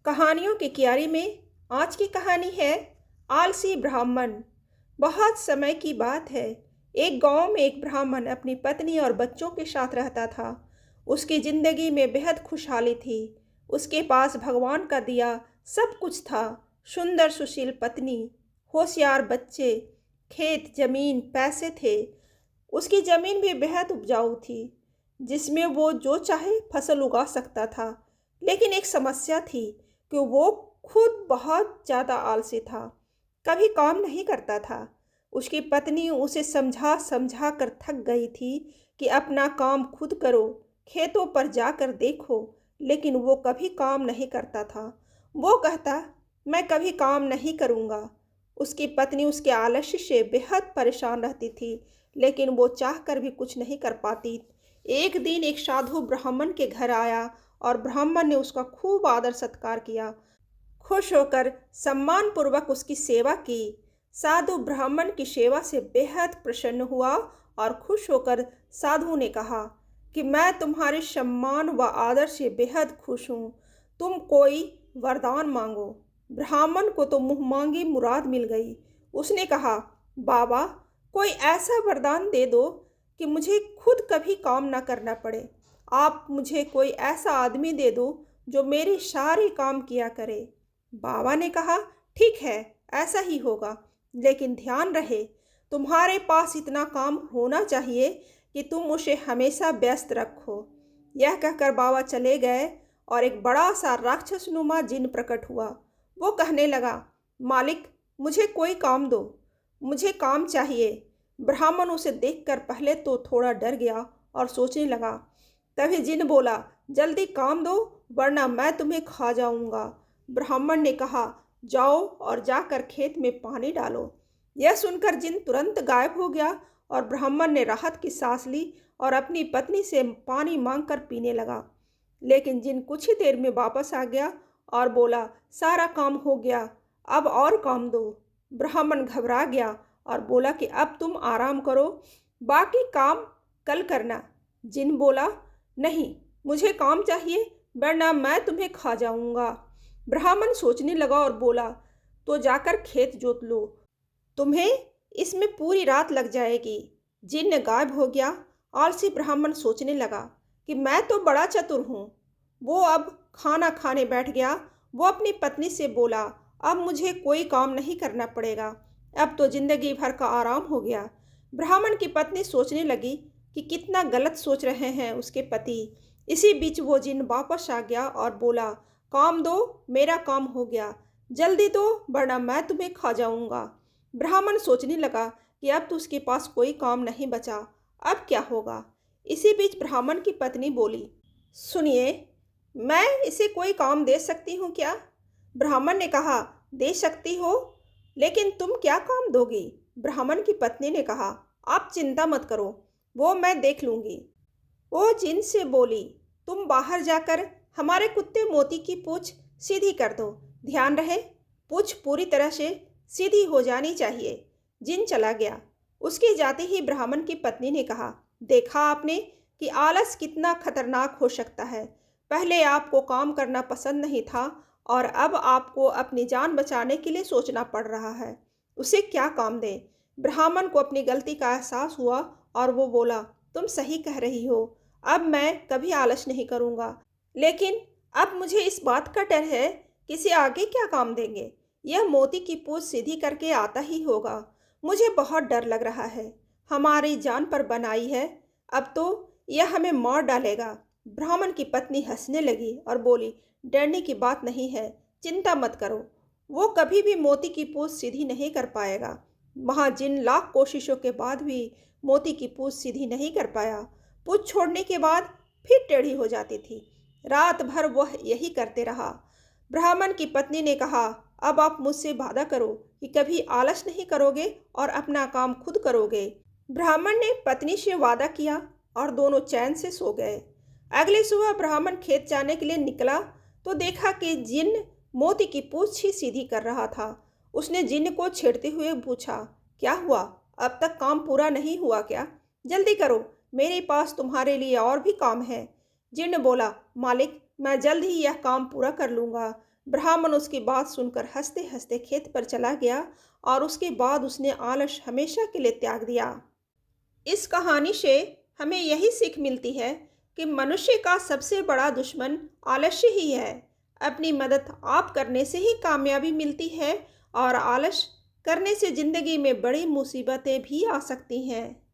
कहानियों की क्यारी में आज की कहानी है आलसी ब्राह्मण। बहुत समय की बात है। एक गांव में एक ब्राह्मण अपनी पत्नी और बच्चों के साथ रहता था। उसकी जिंदगी में बेहद खुशहाली थी। उसके पास भगवान का दिया सब कुछ था। सुंदर सुशील पत्नी, होशियार बच्चे, खेत जमीन पैसे थे। उसकी जमीन भी बेहद उपजाऊ थी, जिसमें वो जो चाहे फसल उगा सकता था। लेकिन एक समस्या थी कि वो खुद बहुत ज़्यादा आलसी था, कभी काम नहीं करता था। उसकी पत्नी उसे समझा समझा कर थक गई थी कि अपना काम खुद करो, खेतों पर जाकर देखो, लेकिन वो कभी काम नहीं करता था। वो कहता, मैं कभी काम नहीं करूँगा। उसकी पत्नी उसके आलस्य से बेहद परेशान रहती थी, लेकिन वो चाहकर भी कुछ नहीं कर पाती। एक दिन एक साधु ब्राह्मण के घर आया और ब्राह्मण ने उसका खूब आदर सत्कार किया। खुश होकर सम्मानपूर्वक उसकी सेवा की। साधु ब्राह्मण की सेवा से बेहद प्रसन्न हुआ और खुश होकर साधु ने कहा कि मैं तुम्हारे सम्मान व आदर से बेहद खुश हूँ। तुम कोई वरदान मांगो। ब्राह्मण को तो मुँह मांगी मुराद मिल गई। उसने कहा, बाबा, कोई ऐसा वरदान दे दो कि मुझे खुद कभी काम ना करना पड़े। आप मुझे कोई ऐसा आदमी दे दो जो मेरे सारे काम किया करे। बाबा ने कहा, ठीक है, ऐसा ही होगा, लेकिन ध्यान रहे तुम्हारे पास इतना काम होना चाहिए कि तुम उसे हमेशा व्यस्त रखो। यह कहकर बाबा चले गए और एक बड़ा सा राक्षसनुमा जिन प्रकट हुआ। वो कहने लगा, मालिक, मुझे कोई काम दो, मुझे काम चाहिए। ब्राह्मण उसे देखकर पहले तो थोड़ा डर गया और सोचने लगा। तभी जिन बोला, जल्दी काम दो वरना मैं तुम्हें खा जाऊंगा। ब्राह्मण ने कहा, जाओ और जाकर खेत में पानी डालो। यह सुनकर जिन तुरंत गायब हो गया और ब्राह्मण ने राहत की सांस ली और अपनी पत्नी से पानी मांगकर पीने लगा। लेकिन जिन कुछ ही देर में वापस आ गया और बोला, सारा काम हो गया, अब और काम दो। ब्राह्मण घबरा गया और बोला कि अब तुम आराम करो, बाकी काम कल करना। जिन बोला, नहीं, मुझे काम चाहिए वरना मैं तुम्हें खा जाऊंगा। ब्राह्मण सोचने लगा और बोला, तो जाकर खेत जोत लो, तुम्हें इसमें पूरी रात लग जाएगी। जिन गायब हो गया। आलसी ब्राह्मण सोचने लगा कि मैं तो बड़ा चतुर हूँ। वो अब खाना खाने बैठ गया। वो अपनी पत्नी से बोला, अब मुझे कोई काम नहीं करना पड़ेगा, अब तो जिंदगी भर का आराम हो गया। ब्राह्मण की पत्नी सोचने लगी कि कितना गलत सोच रहे हैं उसके पति। इसी बीच वो जिन वापस आ गया और बोला, काम दो, मेरा काम हो गया, जल्दी दो वरना मैं तुम्हें खा जाऊंगा। ब्राह्मण सोचने लगा कि अब तो उसके पास कोई काम नहीं बचा, अब क्या होगा। इसी बीच ब्राह्मण की पत्नी बोली, सुनिए, मैं इसे कोई काम दे सकती हूँ क्या? ब्राह्मण ने कहा, दे सकती हो, लेकिन तुम क्या काम दोगी? ब्राह्मण की पत्नी ने कहा, आप चिंता मत करो, वो मैं देख लूँगी। वो जिन से बोली, तुम बाहर जाकर हमारे कुत्ते मोती की पूंछ सीधी कर दो। ध्यान रहे, पूंछ पूरी तरह से सीधी हो जानी चाहिए। जिन चला गया। उसके जाते ही ब्राह्मण की पत्नी ने कहा, देखा आपने कि आलस कितना खतरनाक हो सकता है। पहले आपको काम करना पसंद नहीं था और अब आपको अपनी जान बचाने के लिए सोचना पड़ रहा है। उसे क्या काम दें? ब्राह्मण को अपनी गलती का एहसास हुआ और वो बोला, तुम सही कह रही हो, अब मैं कभी आलस नहीं करूँगा। लेकिन अब मुझे इस बात का डर है कि इसे आगे क्या काम देंगे। यह मोती की पूंछ सीधी करके आता ही होगा। मुझे बहुत डर लग रहा है। हमारी जान पर बनाई है, अब तो यह हमें मार डालेगा। ब्राह्मण की पत्नी हंसने लगी और बोली, डरने की बात नहीं है, चिंता मत करो, वो कभी भी मोती की पूंछ सीधी नहीं कर पाएगा। वहाँ जिन लाख कोशिशों के बाद भी मोती की पूंछ सीधी नहीं कर पाया। पूंछ छोड़ने के बाद फिर टेढ़ी हो जाती थी। रात भर वह यही करते रहा। ब्राह्मण की पत्नी ने कहा, अब आप मुझसे वादा करो कि कभी आलस नहीं करोगे और अपना काम खुद करोगे। ब्राह्मण ने पत्नी से वादा किया और दोनों चैन से सो गए। अगली सुबह ब्राह्मण खेत जाने के लिए निकला तो देखा कि जिन मोती की पूंछ ही सीधी कर रहा था। उसने जिन को छेड़ते हुए पूछा, क्या हुआ, अब तक काम पूरा नहीं हुआ क्या? जल्दी करो, मेरे पास तुम्हारे लिए और भी काम है। जिन बोला, मालिक, मैं जल्द ही यह काम पूरा कर लूँगा। ब्राह्मण उसकी बात सुनकर हंसते हंसते खेत पर चला गया और उसके बाद उसने आलस हमेशा के लिए त्याग दिया। इस कहानी से हमें यही सीख मिलती है कि मनुष्य का सबसे बड़ा दुश्मन आलस्य ही है। अपनी मदद आप करने से ही कामयाबी मिलती है और आलस करने से ज़िंदगी में बड़ी मुसीबतें भी आ सकती हैं।